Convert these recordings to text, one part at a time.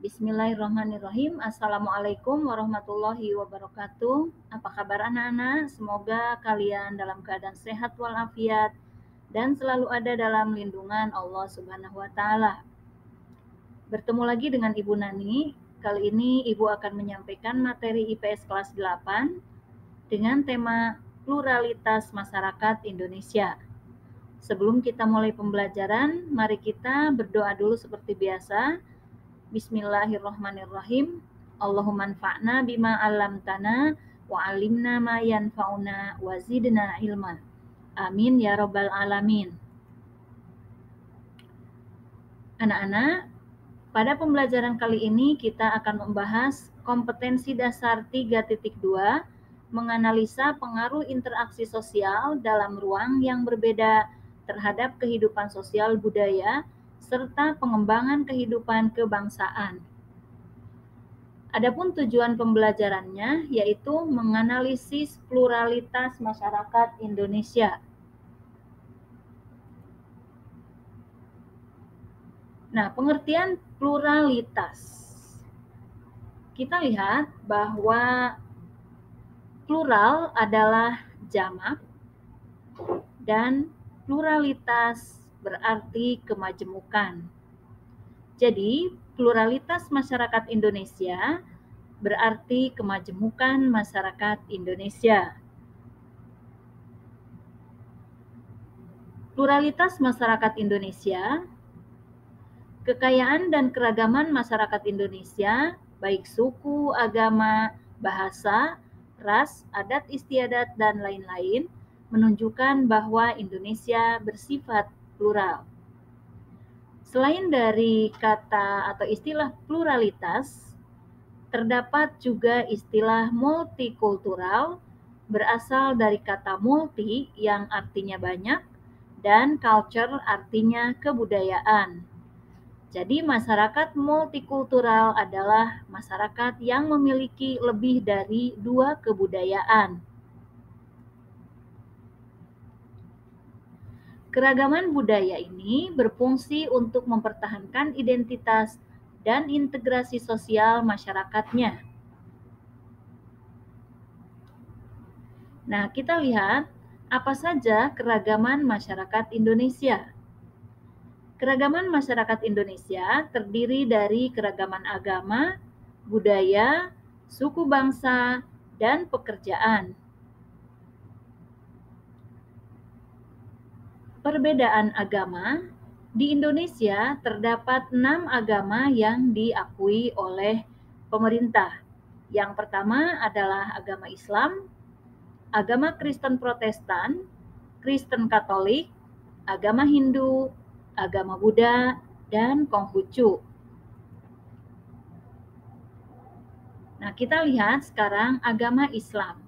Bismillahirrahmanirrahim. Assalamualaikum warahmatullahi wabarakatuh. Apa kabar anak-anak? Semoga kalian dalam keadaan sehat walafiat dan selalu ada dalam lindungan Allah Subhanahu wa taala. Bertemu lagi dengan Ibu Nani. Kali ini Ibu akan menyampaikan materi IPS kelas 8 dengan tema pluralitas masyarakat Indonesia. Sebelum kita mulai pembelajaran, mari kita berdoa dulu seperti biasa. Bismillahirrahmanirrahim. Allahumma anfa'na bima 'allamtana wa 'allimna ma yanfa'una wa zidna ilma. Amin ya rabbal alamin. Anak-anak, pada pembelajaran kali ini kita akan membahas kompetensi dasar 3.2, menganalisa pengaruh interaksi sosial dalam ruang yang berbeda terhadap kehidupan sosial budaya serta pengembangan kehidupan kebangsaan. Adapun tujuan pembelajarannya yaitu menganalisis pluralitas masyarakat Indonesia. Nah, pengertian pluralitas. Kita lihat bahwa plural adalah jamak dan pluralitas berarti kemajemukan. Jadi, pluralitas masyarakat Indonesia berarti kemajemukan masyarakat Indonesia. Pluralitas masyarakat Indonesia, kekayaan dan keragaman masyarakat Indonesia, baik suku, agama, bahasa, ras, adat istiadat, dan lain-lain, menunjukkan bahwa Indonesia bersifat plural. Selain dari kata atau istilah pluralitas, terdapat juga istilah multikultural, berasal dari kata multi yang artinya banyak, dan culture artinya kebudayaan. Jadi masyarakat multikultural adalah masyarakat yang memiliki lebih dari 2 kebudayaan. Keragaman budaya ini berfungsi untuk mempertahankan identitas dan integrasi sosial masyarakatnya. Nah, kita lihat apa saja keragaman masyarakat Indonesia. Keragaman masyarakat Indonesia terdiri dari keragaman agama, budaya, suku bangsa, dan pekerjaan. Perbedaan agama, di Indonesia terdapat 6 agama yang diakui oleh pemerintah. Yang pertama adalah agama Islam, agama Kristen Protestan, Kristen Katolik, agama Hindu, agama Buddha, dan Konghucu. Nah, kita lihat sekarang agama Islam.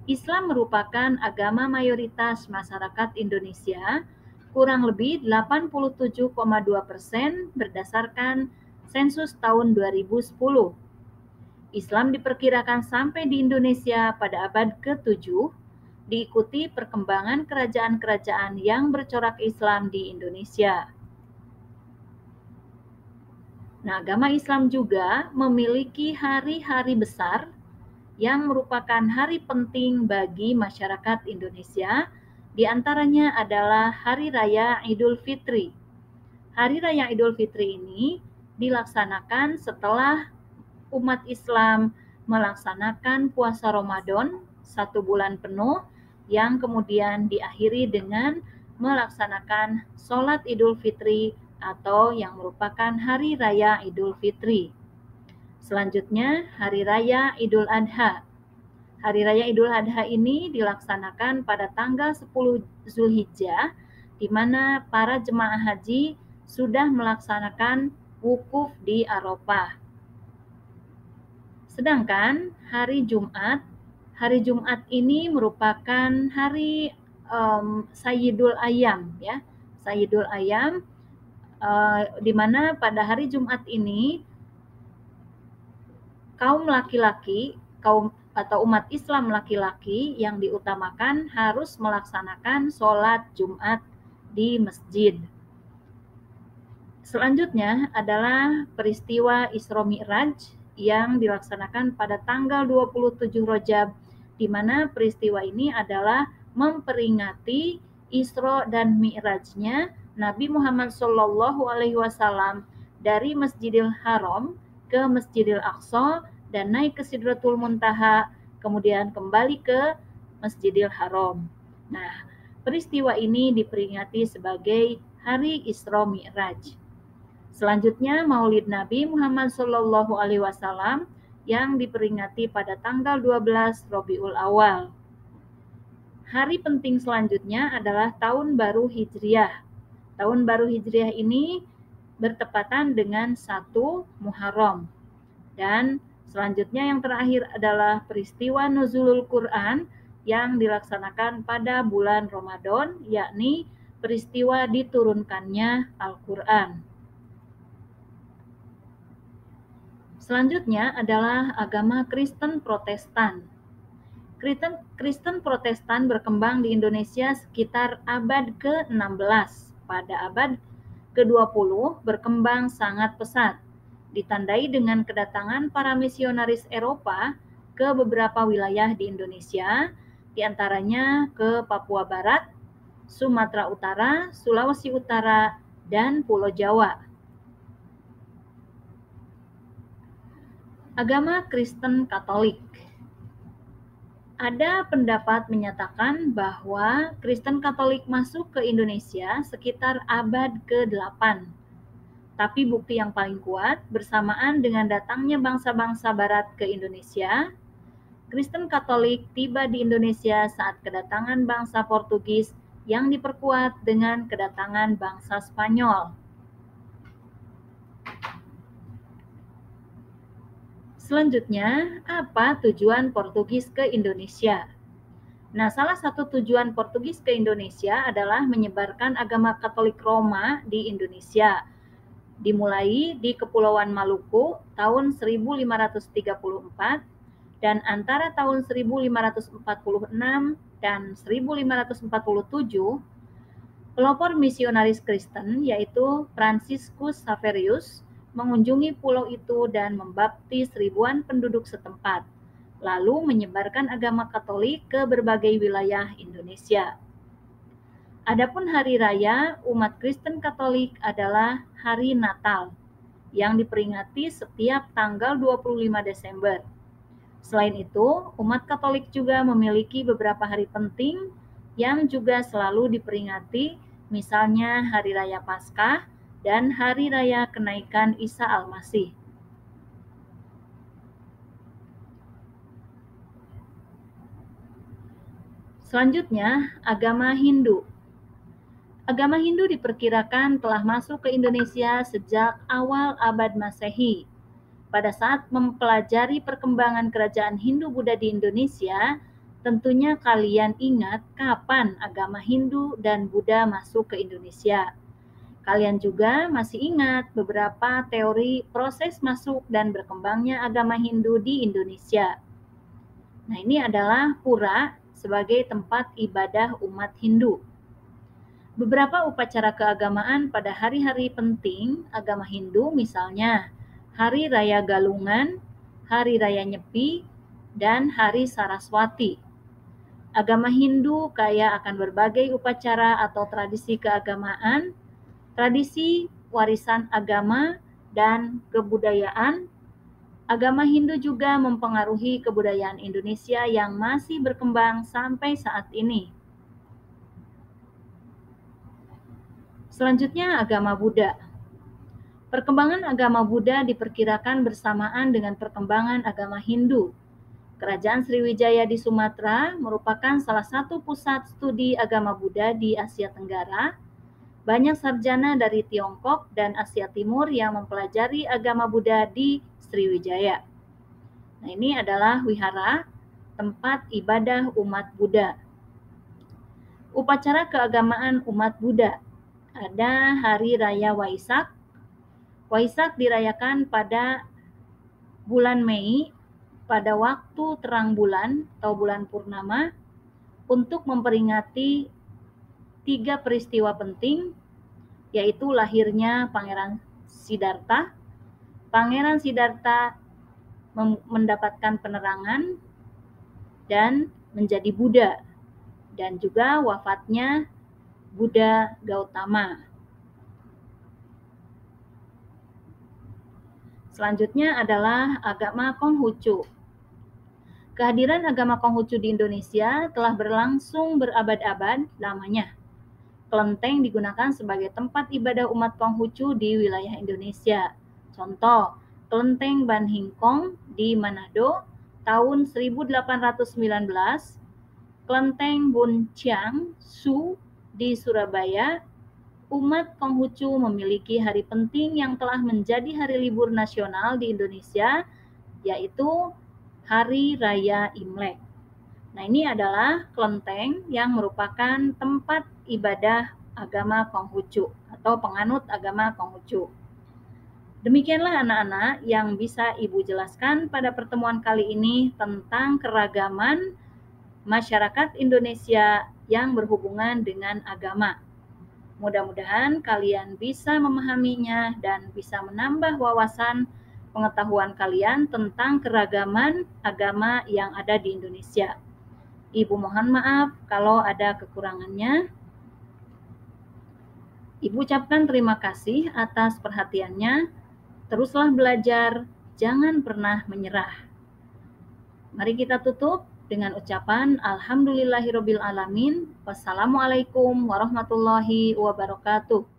Islam merupakan agama mayoritas masyarakat Indonesia, kurang lebih 87,2% berdasarkan sensus tahun 2010. Islam diperkirakan sampai di Indonesia pada abad ke-7, diikuti perkembangan kerajaan-kerajaan yang bercorak Islam di Indonesia. Nah, agama Islam juga memiliki hari-hari besar yang merupakan hari penting bagi masyarakat Indonesia, di antaranya adalah Hari Raya Idul Fitri. Hari Raya Idul Fitri ini dilaksanakan setelah umat Islam melaksanakan puasa Ramadan 1 bulan penuh, yang kemudian diakhiri dengan melaksanakan sholat Idul Fitri atau yang merupakan Hari Raya Idul Fitri. Selanjutnya, Hari Raya Idul Adha. Hari Raya Idul Adha ini dilaksanakan pada tanggal 10 Zulhijjah, di mana para jemaah haji sudah melaksanakan wukuf di Arafah. Sedangkan hari Jumat ini merupakan hari Sayyidul Ayyam, ya, Sayyidul Ayyam, di mana pada hari Jumat ini kaum laki-laki, atau umat Islam laki-laki yang diutamakan harus melaksanakan sholat Jumat di masjid. Selanjutnya adalah peristiwa Isra Mi'raj yang dilaksanakan pada tanggal 27 Rajab, di mana peristiwa ini adalah memperingati Isra dan Mi'rajnya Nabi Muhammad SAW dari Masjidil Haram ke Masjidil Aqsa dan naik ke Sidratul Muntaha, kemudian kembali ke Masjidil Haram. Nah, peristiwa ini diperingati sebagai Hari Isra Mi'raj. Selanjutnya Maulid Nabi Muhammad SAW yang diperingati pada tanggal 12 Rabiul Awal. Hari penting selanjutnya adalah Tahun Baru Hijriah. Tahun Baru Hijriah ini bertepatan dengan 1 Muharram. Dan selanjutnya yang terakhir adalah peristiwa Nuzulul Quran yang dilaksanakan pada bulan Ramadan, yakni peristiwa diturunkannya Al-Quran. Selanjutnya adalah agama Kristen Protestan. Kristen Protestan berkembang di Indonesia sekitar abad ke-16. Pada abad ke-20 berkembang sangat pesat, ditandai dengan kedatangan para misionaris Eropa ke beberapa wilayah di Indonesia, diantaranya ke Papua Barat, Sumatera Utara, Sulawesi Utara, dan Pulau Jawa. Agama Kristen Katolik. Ada pendapat menyatakan bahwa Kristen Katolik masuk ke Indonesia sekitar abad ke-8. Tapi bukti yang paling kuat bersamaan dengan datangnya bangsa-bangsa Barat ke Indonesia, Kristen Katolik tiba di Indonesia saat kedatangan bangsa Portugis yang diperkuat dengan kedatangan bangsa Spanyol. Selanjutnya, apa tujuan Portugis ke Indonesia? Nah, salah satu tujuan Portugis ke Indonesia adalah menyebarkan agama Katolik Roma di Indonesia. Dimulai di Kepulauan Maluku tahun 1534 dan antara tahun 1546 dan 1547, pelopor misionaris Kristen yaitu Franciscus Xaverius mengunjungi pulau itu dan membaptis ribuan penduduk setempat, lalu menyebarkan agama Katolik ke berbagai wilayah Indonesia. Adapun hari raya umat Kristen Katolik adalah Hari Natal, yang diperingati setiap tanggal 25 Desember. Selain itu, umat Katolik juga memiliki beberapa hari penting yang juga selalu diperingati, misalnya Hari Raya Paskah dan Hari Raya Kenaikan Isa Al-Masih. Selanjutnya, agama Hindu. Agama Hindu diperkirakan telah masuk ke Indonesia sejak awal abad Masehi. Pada saat mempelajari perkembangan kerajaan Hindu-Buddha di Indonesia, tentunya kalian ingat kapan agama Hindu dan Buddha masuk ke Indonesia. Kalian juga masih ingat beberapa teori proses masuk dan berkembangnya agama Hindu di Indonesia. Nah, ini adalah pura sebagai tempat ibadah umat Hindu. Beberapa upacara keagamaan pada hari-hari penting agama Hindu, misalnya Hari Raya Galungan, Hari Raya Nyepi, dan Hari Saraswati. Agama Hindu kaya akan berbagai upacara atau tradisi keagamaan, tradisi warisan agama, dan kebudayaan. Agama Hindu juga mempengaruhi kebudayaan Indonesia yang masih berkembang sampai saat ini. Selanjutnya, agama Buddha. Perkembangan agama Buddha diperkirakan bersamaan dengan perkembangan agama Hindu. Kerajaan Sriwijaya di Sumatera merupakan salah satu pusat studi agama Buddha di Asia Tenggara. Banyak sarjana dari Tiongkok dan Asia Timur yang mempelajari agama Buddha di Sriwijaya. Nah, ini adalah wihara, tempat ibadah umat Buddha. Upacara keagamaan umat Buddha. Ada Hari Raya Waisak. Waisak dirayakan pada bulan Mei pada waktu terang bulan atau bulan purnama untuk memperingati 3 peristiwa penting. yaitu lahirnya Pangeran Siddhartha. Pangeran Siddhartha mendapatkan penerangan dan menjadi Buddha, dan juga wafatnya Buddha Gautama. Selanjutnya adalah agama Konghucu. Kehadiran agama Konghucu di Indonesia telah berlangsung berabad-abad lamanya. Kelenteng digunakan sebagai tempat ibadah umat Konghucu di wilayah Indonesia. Contoh, Kelenteng Ban Hingkong di Manado tahun 1819, Kelenteng Bun Chiang Su di Surabaya. Umat Konghucu memiliki hari penting yang telah menjadi hari libur nasional di Indonesia, yaitu Hari Raya Imlek. Nah, ini adalah kelenteng yang merupakan tempat ibadah agama Konghucu atau penganut agama Konghucu. Demikianlah anak-anak yang bisa Ibu jelaskan pada pertemuan kali ini tentang keragaman masyarakat Indonesia yang berhubungan dengan agama. Mudah-mudahan kalian bisa memahaminya dan bisa menambah wawasan pengetahuan kalian tentang keragaman agama yang ada di Indonesia. Ibu mohon maaf kalau ada kekurangannya. Ibu ucapkan terima kasih atas perhatiannya. Teruslah belajar, jangan pernah menyerah. Mari kita tutup dengan ucapan Alhamdulillahirobbilalamin. Wassalamualaikum warahmatullahi wabarakatuh.